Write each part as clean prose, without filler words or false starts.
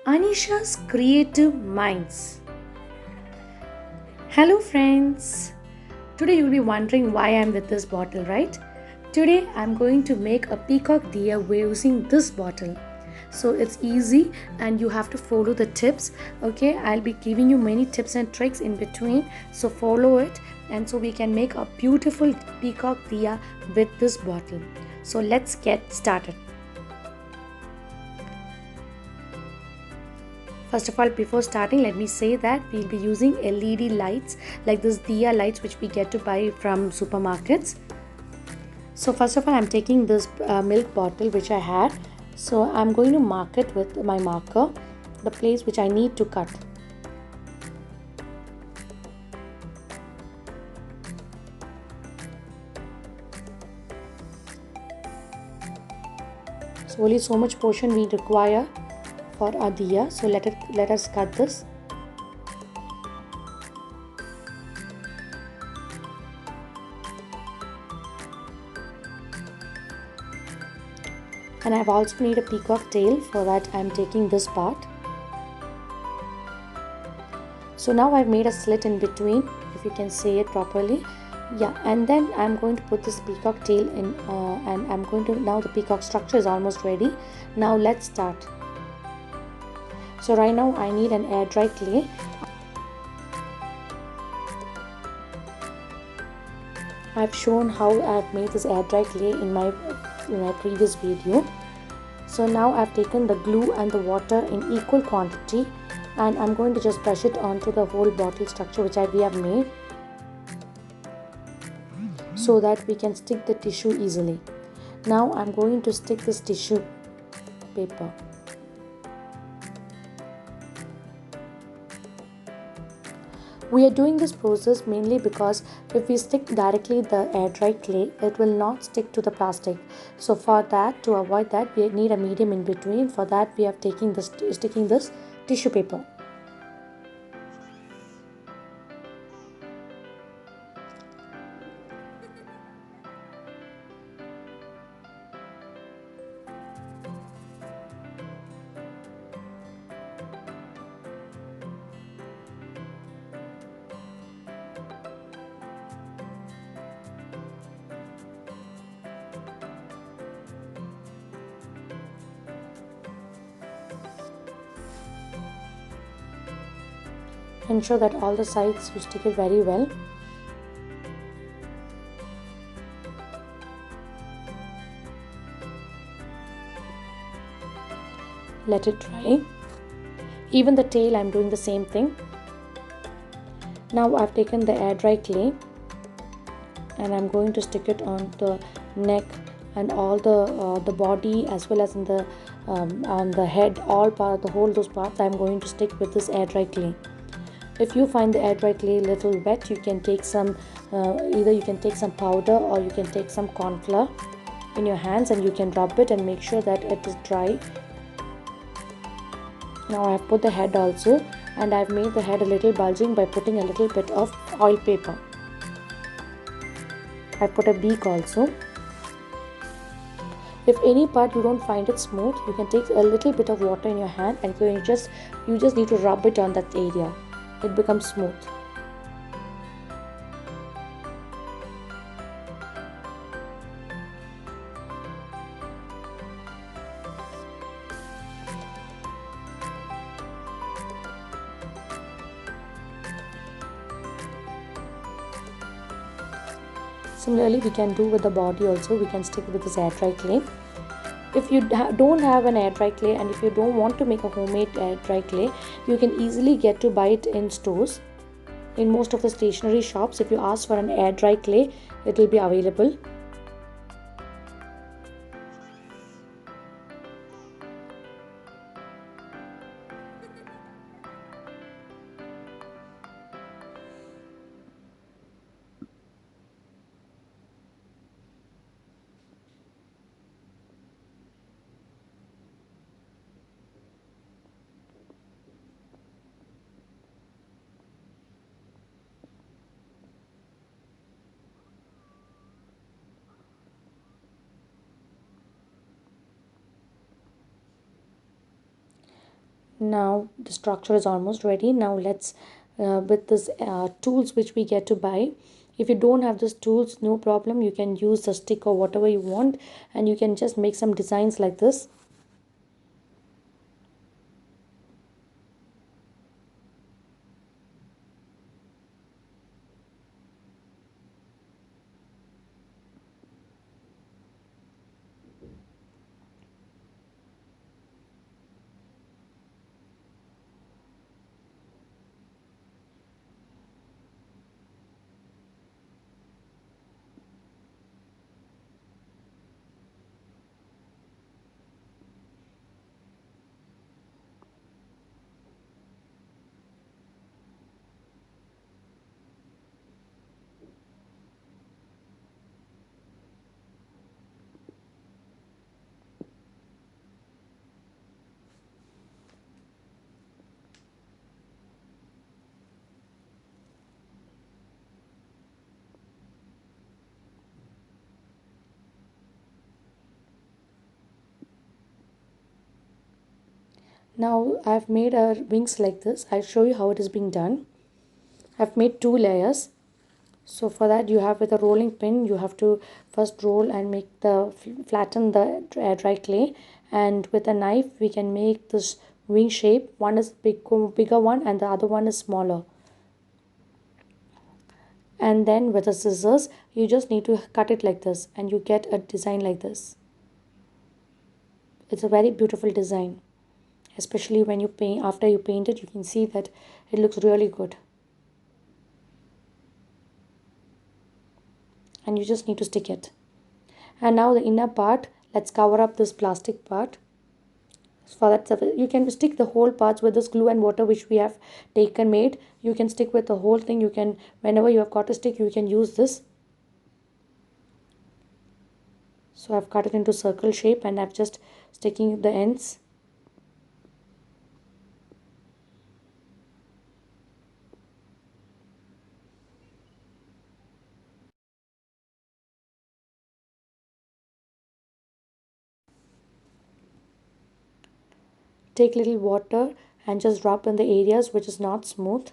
Anisha's Creative Minds. Hello, friends. Today you'll be wondering why I'm with this bottle, right? Today I'm going to make a peacock diya using this bottle. So it's easy and you have to follow the tips. Okay, I'll be giving you many tips and tricks in between. So follow it and so we can make a beautiful peacock diya with this bottle. So let's get started. First of all, before starting, let me say that we'll be using LED lights like this diya lights which we get to buy from supermarkets. So first of all, I'm taking this milk bottle which I had. So I'm going to mark it with my marker, the place which I need to cut. So only so much portion we require for our diya. So let us cut this. And I've also need a peacock tail. For that I'm taking this part. So now I've made a slit in between, if you can see it properly. Yeah, and then I'm going to put this peacock tail in and I'm going to, now the peacock structure is almost ready. Now let's start. So right now I need an air dry clay. I've shown how I've made this air dry clay in my previous video. So now I've taken the glue and the water in equal quantity and I'm going to just brush it onto the whole bottle structure which we have made, so that we can stick the tissue easily. Now I'm going to stick this tissue paper. We are doing this process mainly because if we stick directly the air dry clay, it will not stick to the plastic. So for that, to avoid that, we need a medium in between. For that, we are sticking this tissue paper. Ensure that all the sides you stick it very well. Let it dry. Even the tail, I'm doing the same thing. Now I've taken the air dry clay and I'm going to stick it on the neck and all the body, as well as in the on the head, all part, the whole those parts I'm going to stick with this air dry clay. If you find the air dry clay little wet, you can take some either you can take some powder or you can take some corn flour in your hands and you can rub it and make sure that it is dry. Now I have put the head also, and I've made the head a little bulging by putting a little bit of oil paper. I put a beak also. If any part you don't find it smooth, you can take a little bit of water in your hand and you just need to rub it on that area. It becomes smooth. Similarly, we can do with the body also. We can stick with this air dry clay. If you don't have an air dry clay and if you don't want to make a homemade air dry clay, you can easily get to buy it in stores. In most of the stationery shops, if you ask for an air dry clay, it will be available. Now the structure is almost ready. Now let's with this tools which we get to buy. If you don't have these tools, no problem, you can use the stick or whatever you want, and you can just make some designs like this. Now I've made our wings like this. I'll show you how it is being done. I've made two layers. So for that, you have with a rolling pin, you have to first roll and make the flatten the dry clay, and with a knife we can make this wing shape. One is bigger one and the other one is smaller. And then with the scissors you just need to cut it like this and you get a design like this. It's a very beautiful design, especially when you paint. After you paint it, you can see that it looks really good. And you just need to stick it. And now the inner part, let's cover up this plastic part. For that, you can stick the whole parts with this glue and water which we have taken made. You can stick with the whole thing. You can, whenever you have got a stick, you can use this. So I've cut it into circle shape and I've just sticking the ends. Take little water and just rub in the areas which is not smooth.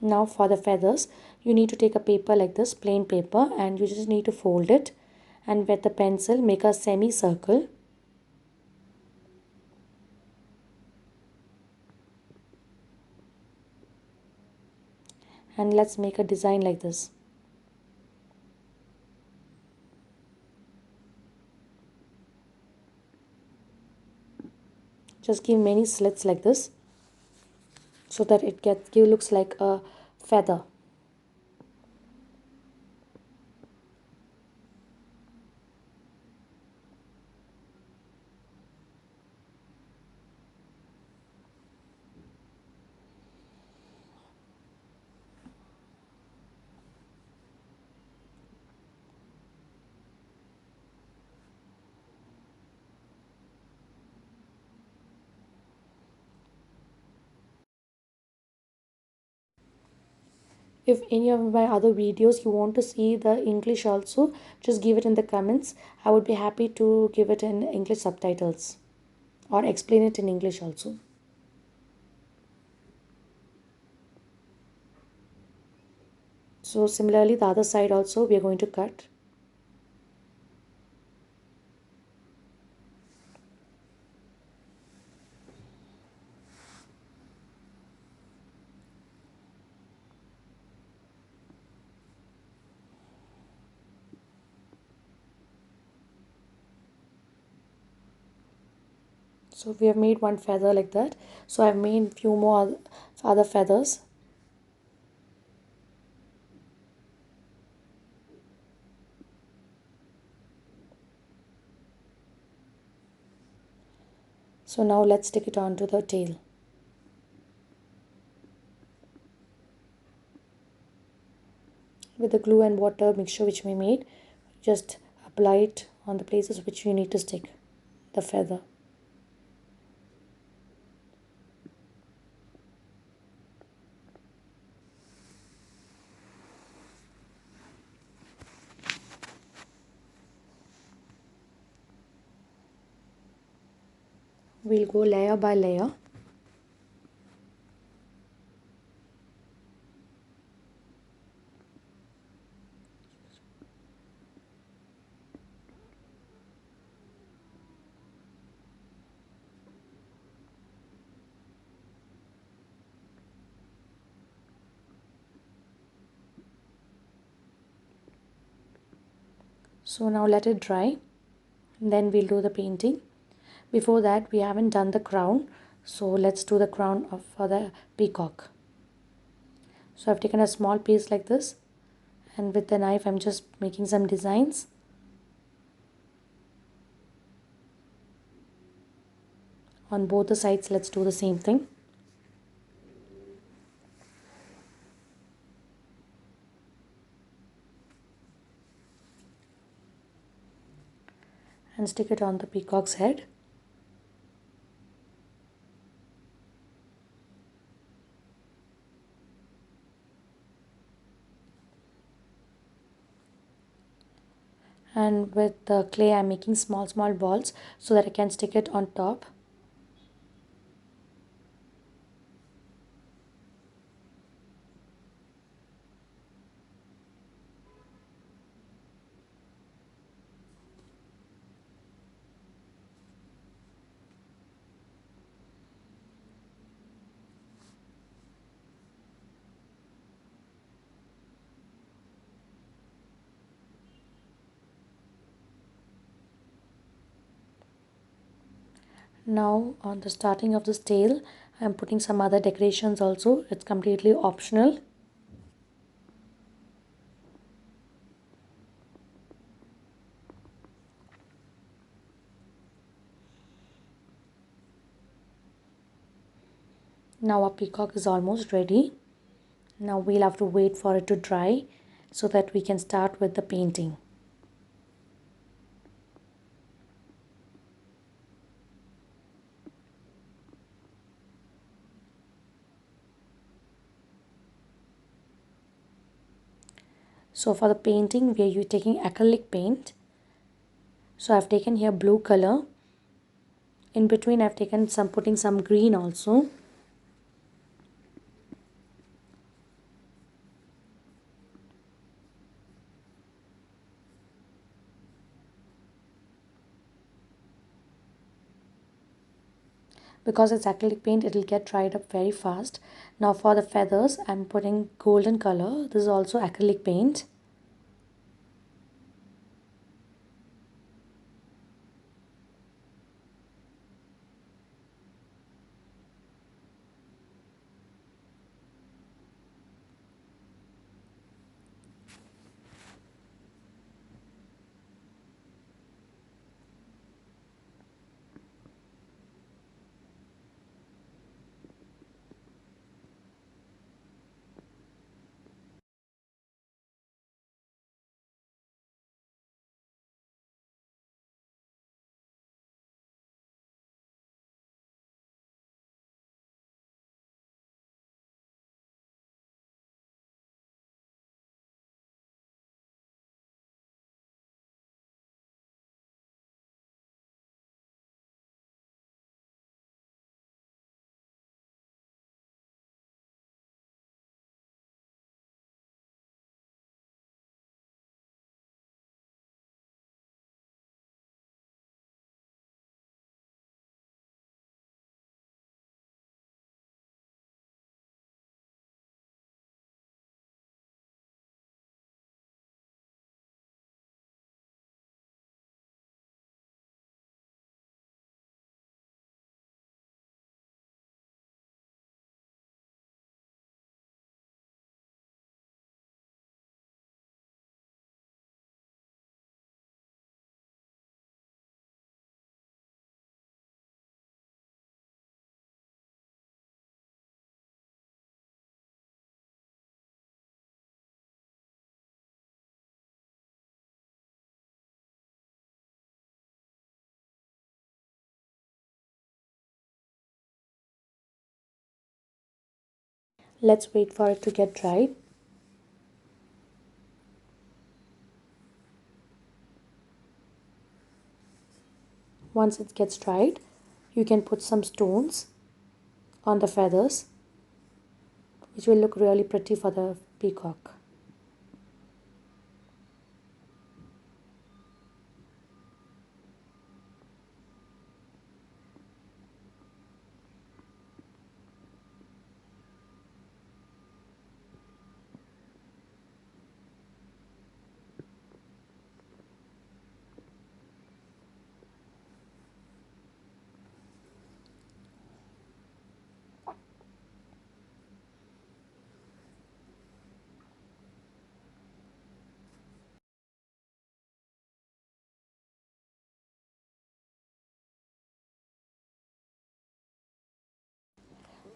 Now for the feathers, you need to take a paper like this, plain paper, and you just need to fold it, and with the pencil make a semicircle. And let's make a design like this. Just give many slits like this so that it looks like a feather. If any of my other videos you want to see the English also, just give it in the comments. I would be happy to give it in English subtitles or explain it in English also. So similarly the other side also we are going to cut. So we have made one feather like that. So I've made few more other feathers. So now let's stick it onto the tail. With the glue and water mixture which we made, just apply it on the places which you need to stick the feather. We'll go layer by layer. So now let it dry, and then we'll do the painting. Before that, we haven't done the crown, so let's do the crown for the peacock. So I've taken a small piece like this, and with the knife I'm just making some designs. On both the sides, let's do the same thing. And stick it on the peacock's head. And with the clay I'm making small balls so that I can stick it on top. Now on the starting of this tail, I'm putting some other decorations also. It's completely optional. Now our peacock is almost ready. Now we'll have to wait for it to dry so that we can start with the painting. So for the painting, we are taking acrylic paint. So I've taken here blue color. In between I've taken putting some green also. Because it's acrylic paint, it will get dried up very fast. Now for the feathers, I'm putting golden color. This is also acrylic paint. Let's wait for it to get dried. Once it gets dried, You can put some stones on the feathers, which will look really pretty for the peacock.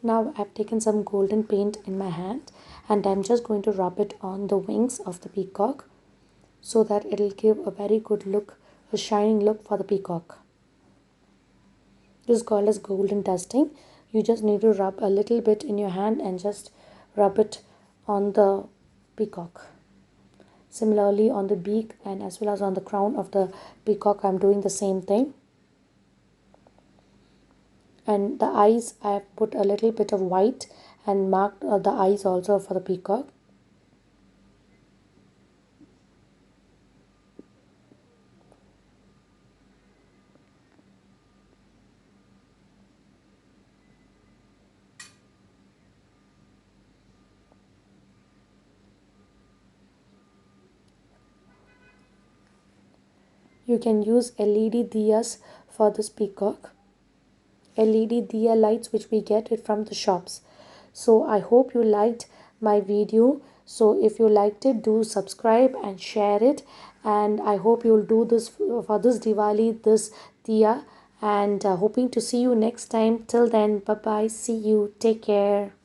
Now I've taken some golden paint in my hand and I'm just going to rub it on the wings of the peacock so that it'll give a very good look, a shining look for the peacock. This is called as golden dusting. You just need to rub a little bit in your hand and just rub it on the peacock. Similarly on the beak and as well as on the crown of the peacock, I'm doing the same thing. And the eyes, I have put a little bit of white and marked the eyes also for the peacock. You can use LED diyas for this peacock. LED diya lights which we get it from the shops. So I hope you liked my video. So if you liked it, do subscribe and share it. And I hope you'll do this for this Diwali, this diya. And hoping to see you next time. Till then, bye bye. See you. Take care.